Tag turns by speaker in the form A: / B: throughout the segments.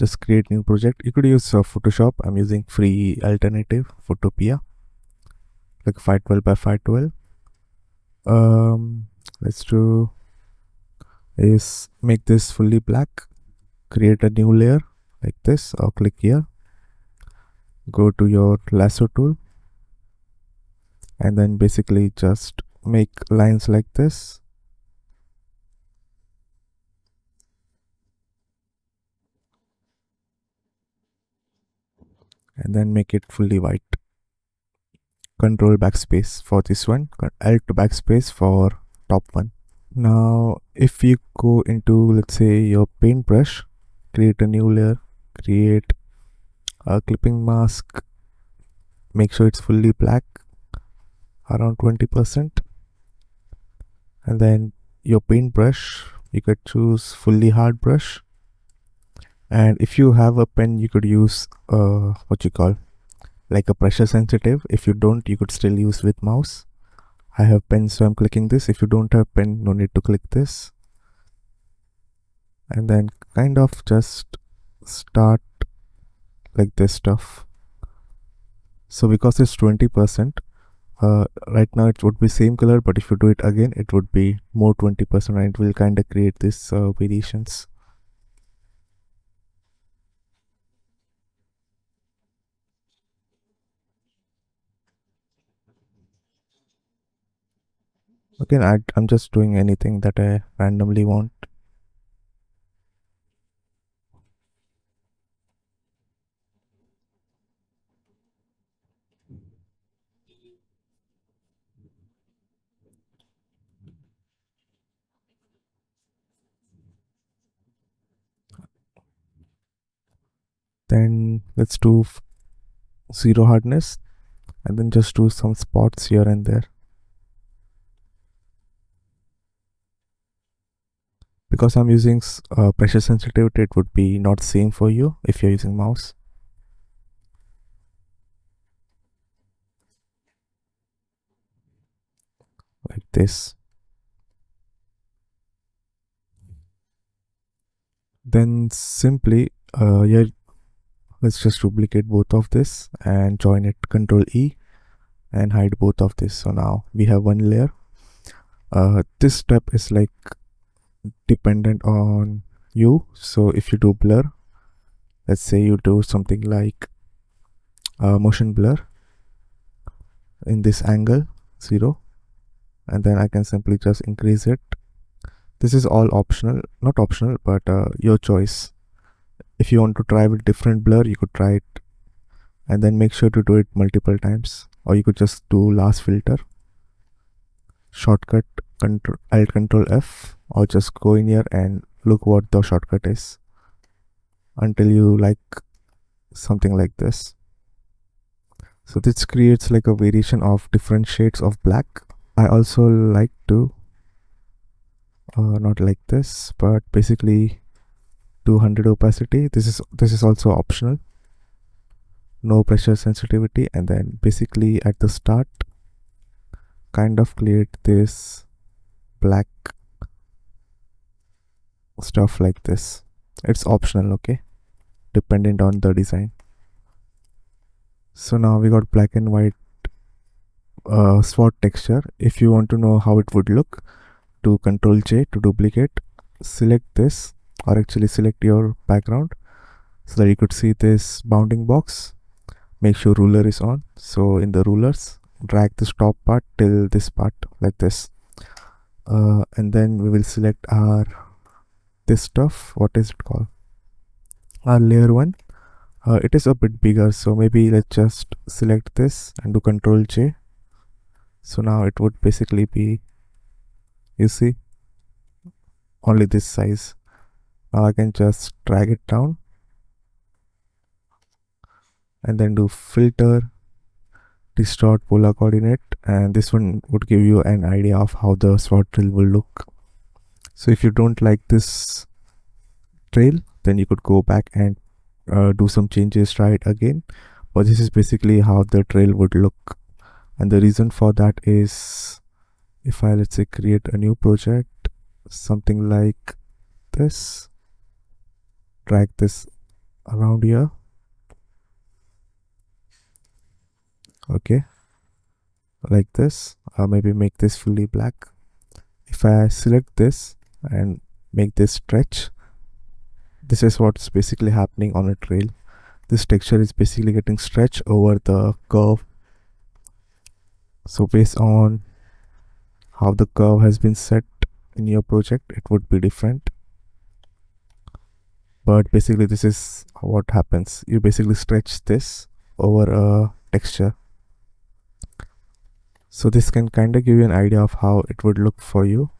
A: just create new project. You could use Photoshop. I'm using free alternative, Photopea, like 512 by 512. Let's do is make this fully black, create a new layer like this, or click here, go to your lasso tool, and then basically just make lines like this. And then make it fully white. Control backspace for this one, Alt backspace for top one. Now if you go into, let's say, your paintbrush, create a new layer, create a clipping mask, make sure it's fully black, around 20%, and then your paintbrush, you could choose fully hard brush. And if you have a pen, you could use what you call like a pressure sensitive. If you don't, you could still use with mouse. I have pen, so I'm clicking this. If you don't have pen, no need to click this. And then kind of just start like this stuff. So because it's 20%, right now it would be same color, but if you do it again, it would be more 20%, and it will kind of create this variations. Again, I'm just doing anything that I randomly want. Then let's do zero hardness, and then just do some spots here and there. Because I'm using pressure sensitivity, it would be not same for you if you're using mouse. Like this. Then simply yeah, let's just duplicate both of this and join it, Control E, and hide both of this. So now we have one layer. This step is like dependent on you. So if you do blur, let's say you do something like motion blur in this angle 0, and then I can simply just increase it. This is all optional, not optional, but your choice. If you want to try with different blur, you could try it, and then make sure to do it multiple times. Or you could just do last filter, shortcut Alt Control F, or just go in here and look what the shortcut is until you like something like this. So this creates like a variation of different shades of black. I also like to not like this, but basically 200 opacity. This is also optional, no pressure sensitivity. And then basically at the start kind of create this black stuff like this. It's optional, okay, dependent on the design. So now we got black and white sword texture. If you want to know how it would look, do Control J to duplicate, select this, or actually select your background so that you could see this bounding box. Make sure ruler is on. So in the rulers, drag this top part till this part like this, and then we will select our this stuff. What is it called? Our layer 1. It is a bit bigger, so maybe let's just select this and do Control J. So now it would basically be, you see, only this size. Now I can just drag it down and then do filter, distort polar coordinate, and this one would give you an idea of how the sword trail will look. So if you don't like this trail, then you could go back and do some changes, try it again. But this is basically how the trail would look. And the reason for that is, if I, let's say, create a new project, something like this, drag this around here. Okay, like this. Maybe make this fully black. If I select this and make this stretch, this is what's basically happening on a trail. This texture is basically getting stretched over the curve. So based on how the curve has been set in your project, it would be different. But basically this is what happens. You basically stretch this over a texture. So this can kind of give you an idea of how it would look for you.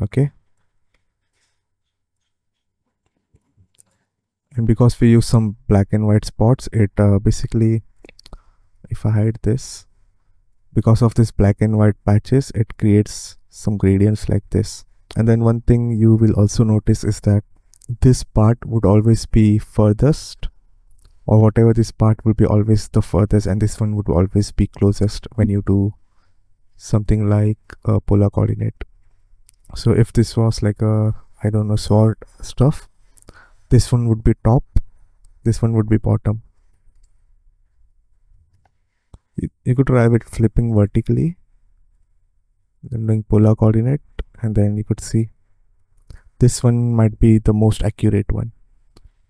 A: Okay. And because we use some black and white spots, it basically, if I hide this, because of this black and white patches, it creates some gradients like this. And then one thing you will also notice is that this part would always be furthest, or whatever, this part will be always the furthest, and this one would always be closest when you do something like a polar coordinate. So if this was like a, I don't know, sword stuff, this one would be top, this one would be bottom. You could try with flipping vertically and doing polar coordinate, and then you could see this one might be the most accurate one,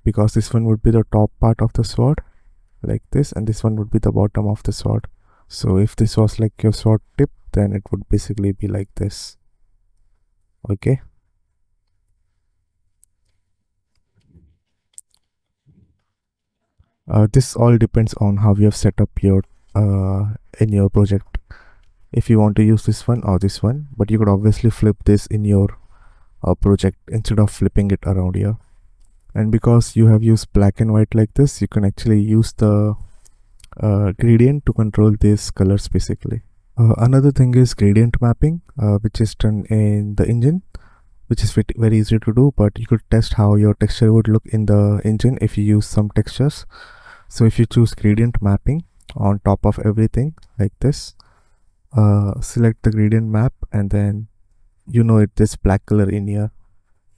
A: because this one would be the top part of the sword like this, and this one would be the bottom of the sword. So if this was like your sword tip, then it would basically be like this. Okay. This all depends on how you have set up your in your project, if you want to use this one or this one, but you could obviously flip this in your project instead of flipping it around here. And because you have used black and white like this, you can actually use the gradient to control these colors basically. Another thing is gradient mapping, which is done in the engine, which is very easy to do, but you could test how your texture would look in the engine if you use some textures. So if you choose gradient mapping on top of everything like this, select the gradient map, and then this black color in here.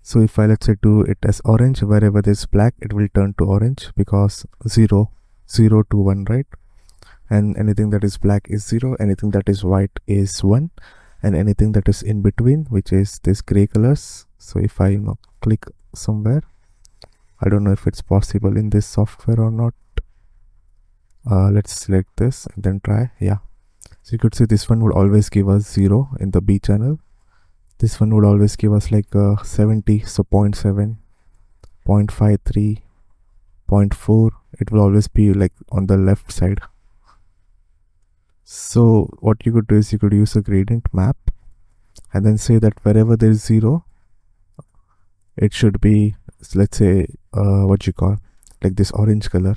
A: So if I, let's say, do it as orange, wherever there's black, it will turn to orange, because 0 to 1, right? And anything that is black is 0, anything that is white is 1, and anything that is in between, which is this gray colors. So if I click somewhere, I don't know if it's possible in this software or not. Let's select this and then try. Yeah, so you could see this one would always give us 0 in the B channel. This one would always give us like 70, so 0.7, 0.53, 0.4. It will always be like on the left side. So what you could do is you could use a gradient map and then say that wherever there is 0, it should be, let's say, what you call, like this orange color.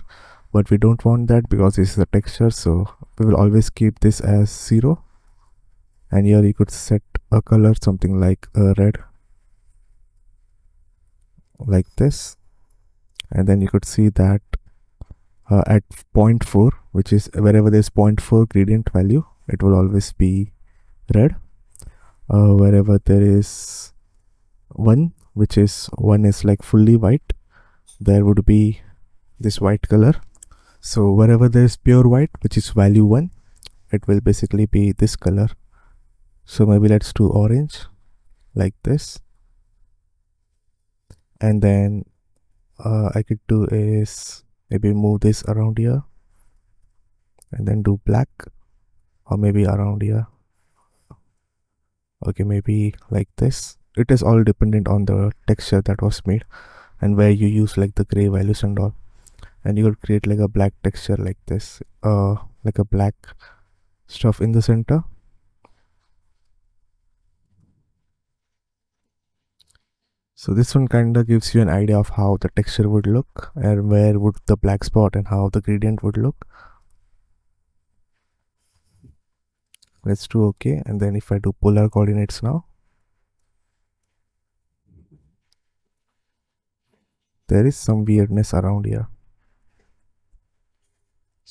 A: But we don't want that because this is a texture, so we will always keep this as 0. And here you could set a color, something like red, like this. And then you could see that at 0.4, which is wherever there's 0.4 gradient value, it will always be red. Wherever there is 1, which is 1 is like fully white, there would be this white color. So wherever there is pure white, which is value 1, it will basically be this color. So maybe let's do orange like this. And then I could do is maybe move this around here and then do black, or maybe around here. Okay, maybe like this. It is all dependent on the texture that was made and where you use like the gray values and all. And you could create like a black texture like this, like a black stuff in the center. So this one kind of gives you an idea of how the texture would look and where would the black spot and how the gradient would look. Let's do okay. And then if I do polar coordinates now, there is some weirdness around here,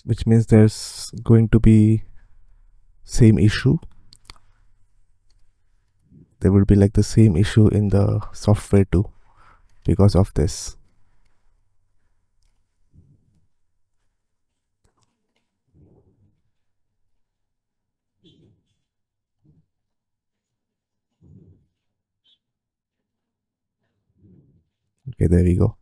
A: which means there's going to be same issue. There will be like the same issue in the software too. because of this. Okay, there we go.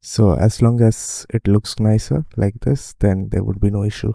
A: So as long as it looks nicer like this, then there would be no issue.